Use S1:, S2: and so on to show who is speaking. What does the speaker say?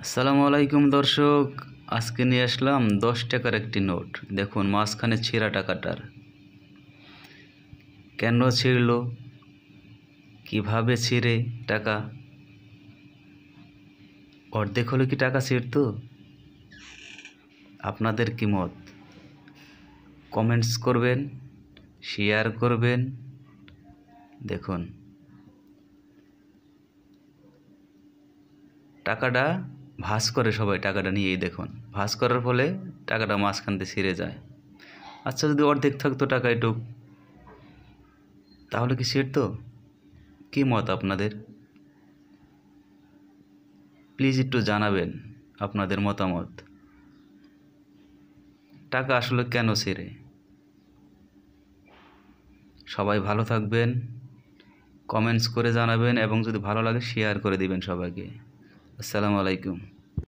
S1: আসসালামু আলাইকুম দর্শক, আজকে নিয়ে আসলাম 10 টাকার একটি নোট। দেখুন মাঝখানে ছেঁড়া টাকাটার কেন ছিঁড়ল, কিভাবে ছিঁড়ে টাকা অর্ধেক হলে কি টাকা ছিঁড়তো? আপনাদের কি মত? কমেন্টস করবেন, শেয়ার করবেন। দেখুন টাকাটা ভাঁজ করে সবাই টাকাটা নিয়েই দেখুন, ভাঁজ করার ফলে টাকাটা মাঝখান দিয়ে ছিঁড়ে যায়। আচ্ছা, যদি অর্ধেক থাকতো টাকা এটুক, তাহলে কি ছিঁড়তো? কি মত আপনাদের? প্লিজ একটু জানাবেন আপনাদের মতামত। টাকা আসলে কেন ছিঁড়ে? সবাই ভালো থাকবেন, কমেন্টস করে জানাবেন এবং যদি ভালো লাগে শেয়ার করে দিবেন সবাইকে। আসসালামু আলাইকুম।